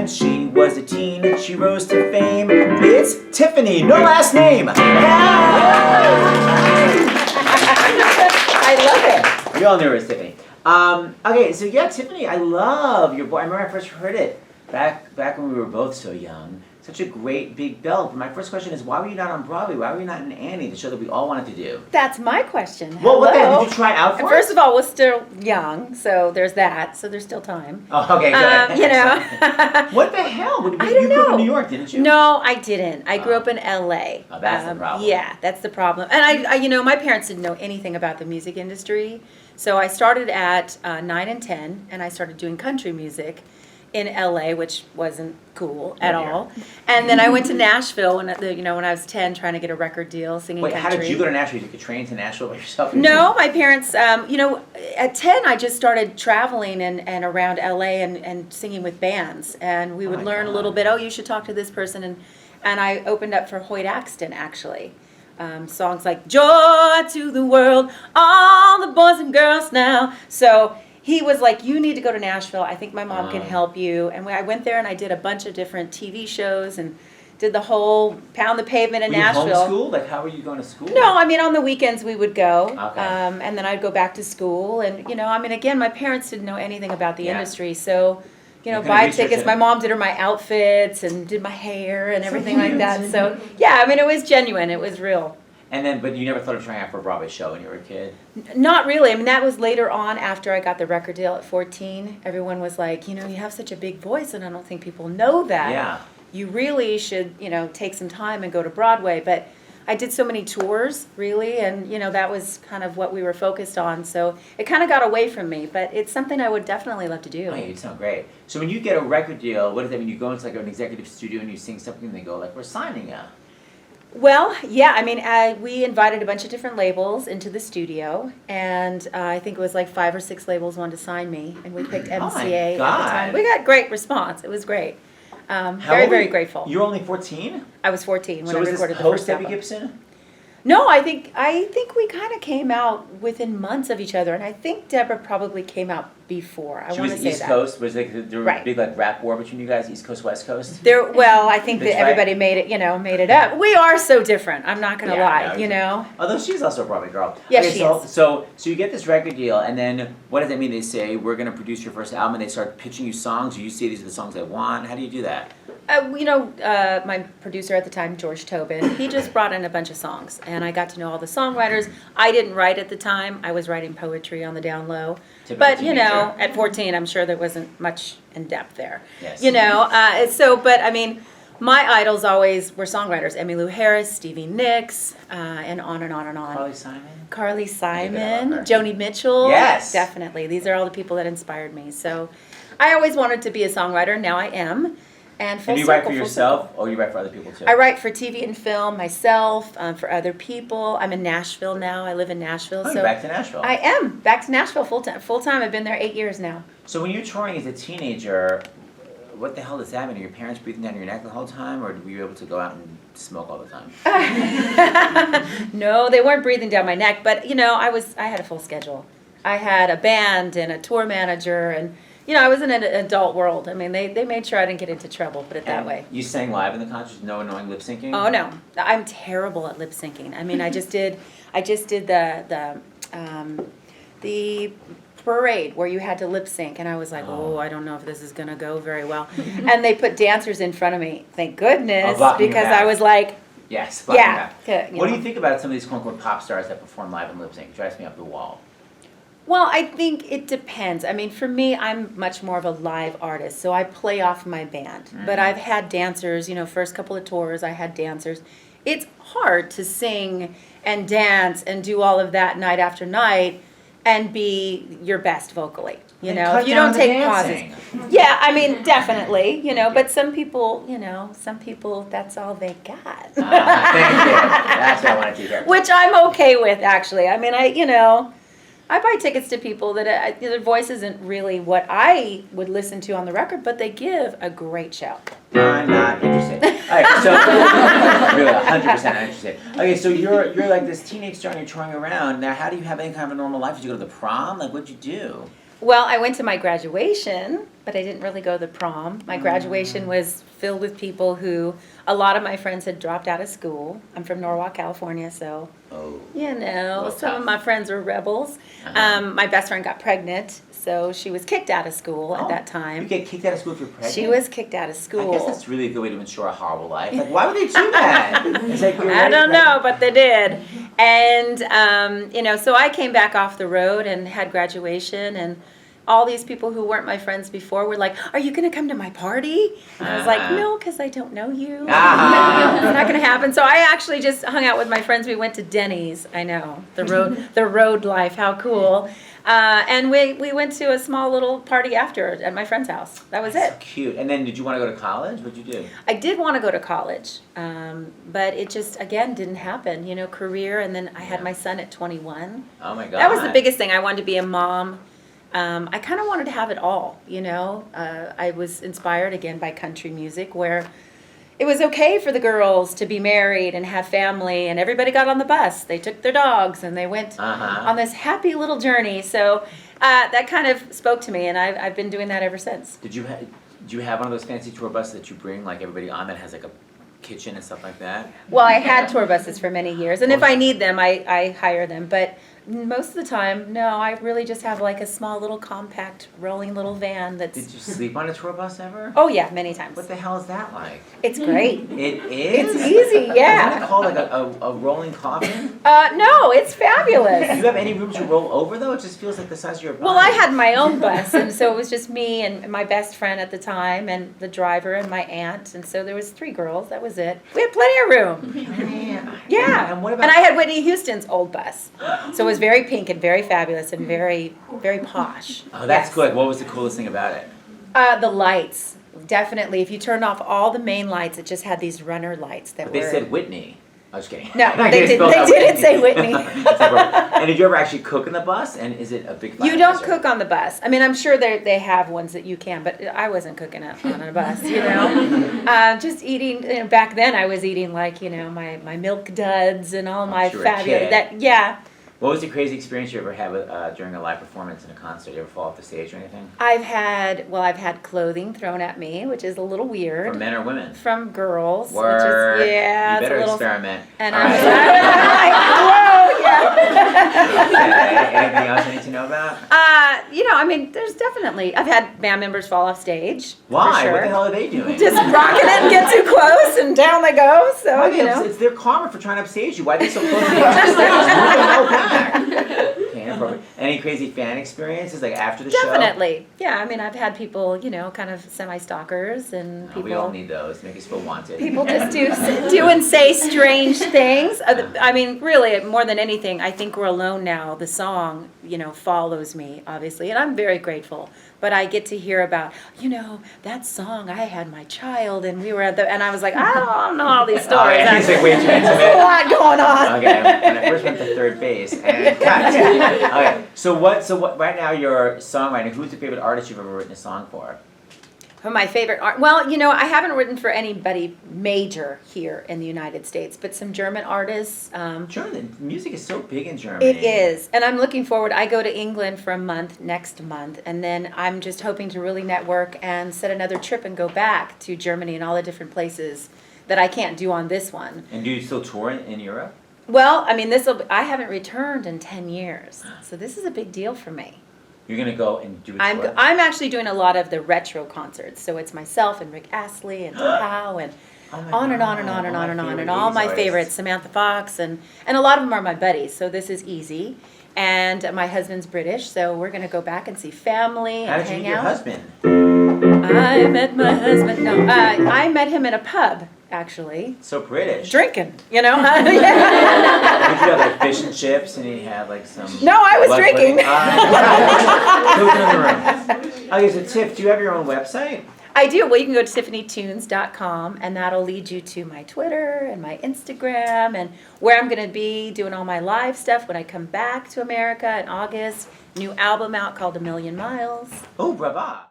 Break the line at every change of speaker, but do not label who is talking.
When she was a teen, she rose to fame. It's Tiffany, no last name.
I love it.
We all knew her as Tiffany. Okay, so yeah, Tiffany, I love your voice. I remember I first heard it back when we were both so young. Such a great big belt. But my first question is, why were you not on Broadway? Why were you not in Annie, the show that we all wanted to do?
That's my question.
Well, what the hell? Did you try out for it?
First of all, we're still young, so there's that. So there's still time.
Oh, okay, good.
You know.
What the hell?
I don't
You grew up
know.
in New York, didn't you?
No, I didn't. I grew up in LA.
Oh, that's the problem.
Yeah, that's the problem. And I, you know, my parents didn't know anything about the music industry. So I started at 9 and 10, and I started doing country music in LA, which wasn't cool at all. And then I went to Nashville when when I was 10, trying to get a record deal singing
Wait,
country.
how did you go to Nashville? You took a train to Nashville by yourself?
No, my parents, at 10 I just started traveling and around LA and singing with bands. And we would learn a little bit, you should talk to this person. And I opened up for Hoyt Axton, actually. Songs like Joy to the World, all the boys and girls now. So he was like, you need to go to Nashville. I think my mom can help you. And I went there and I did a bunch of different TV shows and did the whole Pound the Pavement in Nashville.
Were you homeschooled? Like, how were you going to school?
No, I mean, on the weekends we would go.
Okay.
And then I'd go back to school. And, again, my parents didn't know anything about the industry. So, buy tickets. My mom did my outfits and did my hair and everything like that. So, yeah, I mean, it was genuine. It was real.
And then, but you never thought of trying out for a Broadway show when you were a kid?
Not really. I mean, that was later on after I got the record deal at 14. Everyone was like, you have such a big voice, and I don't think people know that.
Yeah.
You really should, take some time and go to Broadway. But I did so many tours, really, and, that was kind of what we were focused on. So it kind of got away from me, but it's something I would definitely love to do.
Oh, yeah, you sound great. So when you get a record deal, what does that mean? You go into like an executive studio and you sing something and they go like, we're signing you.
Well, yeah, I mean, we invited a bunch of different labels into the studio, and I think it was like 5 or 6 labels wanted to sign me, and we picked MCA at the time. We got great response. It was great. Very grateful.
You were only 14?
I was 14 when
so
I
was
recorded
this
the first
Debbie
album.
Gibson?
No, I think we kind of came out within months of each other, and I think Deborah probably came out before. I want to say that.
She was East Coast. Was there a big like rap war between you guys, East Coast, West Coast?
Well, I think that everybody made it up. We are so different. I'm not gonna lie,
Although she's also a Broadway girl.
Yes, she is.
So you get this record deal, and then what does that mean? They say we're gonna produce your first album, and they start pitching you songs. Or you say these are the songs I want. How do you do that?
My producer at the time, George Tobin, he just brought in a bunch of songs, and I got to know all the songwriters. I didn't write at the time. I was writing poetry on the down low. But, at 14, I'm sure there wasn't much in depth there.
Yes.
But, I mean, my idols always were songwriters. Emmylou Harris, Stevie Nicks, and on and on and on. Carly Simon, Joni Mitchell.
Yes.
Definitely. These are all the people that inspired me. So I always wanted to be a songwriter. Now I am. And
you write for yourself, or you write for other people too?
I write for TV and film myself, for other people. I'm in Nashville now. I live in Nashville.
Oh, you're back to Nashville. I
am back to Nashville full time. I've been there 8 years now.
So when you're touring as a teenager, what the hell does that mean? Are your parents breathing down your neck the whole time, or were you able to go out and smoke all the time?
No, they weren't breathing down my neck, but I had a full schedule. I had a band and a tour manager, and I was in an adult world. I mean, they made sure I didn't get into trouble, put it that way.
You sang live in the concerts, no annoying lip syncing?
Oh no, I'm terrible at lip syncing. I mean, I just did the parade where you had to lip sync, and I was like, I don't know if this is gonna go very well. And they put dancers in front of me. Thank goodness, because I was like,
yes,
yeah.
What do you think about some of these quote unquote pop stars that perform live and lip sync? It drives me up the wall.
Well, I think it depends. I mean, for me, I'm much more of a live artist, so I play off my band. Mm-hmm. But I've had dancers, first couple of tours, I had dancers. It's hard to sing and dance and do all of that night after night and be your best vocally. If you don't take pauses. Yeah, I mean, definitely, but some people, that's all they got.
Thank you. That's what I wanted to hear.
Which I'm okay with, actually. I mean, I buy tickets to people that their voice isn't really what I would listen to on the record, but they give a great show.
I'm not interested. All right, so really 100% not interested. Okay, so you're like this teenage star and you're touring around. Now, how do you have any kind of a normal life? Did you go to the prom? Like, what'd you do?
Well, I went to my graduation, but I didn't really go to the prom. My graduation was filled with people who, a lot of my friends had dropped out of school. I'm from Norwalk, California, so,
Oh.
some
tough.
of my friends were rebels. My best friend got pregnant, so she was kicked out of school at that time.
You get kicked out of school if you're pregnant?
She was kicked out of school.
I guess that's really a good way to ensure a horrible life. Like, why would they do that? It's like you're
I don't
right-
know, but they did. And, so I came back off the road and had graduation, and all these people who weren't my friends before were like, "Are you going to come to my party?" And I was like, "No, because I don't know you. It's not going to happen." So I actually just hung out with my friends. We went to Denny's. I know, the road life, how cool. And we went to a small little party after at my friend's house. That was
That's
it.
so cute. And then did you want to go to college? What'd you do?
I did want to go to college, but it just, again, didn't happen. Career, and then I had my son at 21.
Oh my God.
That was the biggest thing. I wanted to be a mom. I kind of wanted to have it all, I was inspired again by country music, where it was okay for the girls to be married and have family, and everybody got on the bus. They took their dogs and they went on this happy little journey. So that kind of spoke to me, and I've been doing that ever since.
Do you have one of those fancy tour buses that you bring like everybody on that has like a kitchen and stuff like that?
Well, I had tour buses for many years, and if I need them, I hire them. But most of the time, no, I really just have like a small little compact rolling little van that's...
Did you sleep on a tour bus ever?
Oh yeah, many times.
What the hell is that like?
It's great.
It is?
It's easy, yeah.
Isn't it called like a rolling coffin?
No, it's fabulous.
Do you have any room to roll over though? It just feels like the size of your body.
Well, I had my own bus, and so it was just me and my best friend at the time, and the driver and my aunt, and so there was 3 girls. That was it. We had plenty of room. Yeah.
And what about?
And I had Whitney Houston's old bus, so it was very pink and very fabulous and very, very posh.
Oh, that's
Yes.
good. What was the coolest thing about it?
The lights, definitely. If you turned off all the main lights, it just had these runner lights that
But
were.
they said Whitney. I was kidding.
No,
I
they
just
didn't.
spelled
They
out
didn't say Whitney.
And did you ever actually cook in the bus? And is it a big?
You don't cook on the bus. I mean, I'm sure they have ones that you can, but I wasn't cooking on a bus, just eating, back then I was eating like, my milk duds and all my
sure, a
fabulous,
kid.
yeah.
What was the crazy experience you ever had with, during a live performance in a concert? You ever fall off the stage or anything?
I've had clothing thrown at me, which is a little weird.
From men or women?
From girls.
Word.
Which is, yeah.
You better
it's a little,
experiment.
And
All
I'm
right.
like, whoa, yeah.
Okay. Anything else I need to know about?
I mean, there's definitely, I've had band members fall off stage.
Why?
For sure.
What the hell are they doing?
Just rocking it and get too close and down they go. So,
Why it's their karma for trying to upstage you. Why are they so close to the edge of the stage? Move the hell back. Okay, inappropriate. Any crazy fan experiences like after the show?
Definitely. Yeah, I mean, I've had people, kind of semi-stalkers and people.
We all need those. Make us feel wanted.
People just do and say strange things. I mean, really, more than anything, I think We're Alone Now, the song, follows me, obviously, and I'm very grateful. But I get to hear about, that song, I had my child, and we were and I was like, I don't know all these stories.
It's like way too
There's a
intimate.
lot going on.
Okay, when I first went to third base and cut. Okay, so what? Right now you're songwriting. Who's your favorite artist you've ever written a song for?
My favorite art. Well, I haven't written for anybody major here in the United States, but some German artists.
German music is so big in Germany.
It is, and I'm looking forward. I go to England for a month next month, and then I'm just hoping to really network and set another trip and go back to Germany and all the different places that I can't do on this one.
And do you still tour in Europe?
Well, I mean, I haven't returned in 10 years, so this is a big deal for me.
You're gonna go and do a tour?
I'm actually doing a lot of the retro concerts, so it's myself and Rick Astley and Tom Powell and on and on and on and on and on and all my favorites, Samantha Fox, and a lot of them are my buddies, so this is easy. And my husband's British, so we're gonna go back and see family and
How did you
hang
meet your
out.
husband?
I met my husband. No, I met him in a pub, actually,
So British.
drinking.
Did you have like fish and chips, and he had like some?
No, I was
blood
drinking.
pudding? Cooking in the room. Okay, so Tiff, do you have your own website?
I do. Well, you can go to tiffanytunes.com, and that'll lead you to my Twitter and my Instagram and where I'm going to be doing all my live stuff when I come back to America in August. New album out called A Million Miles.
Oh, brava.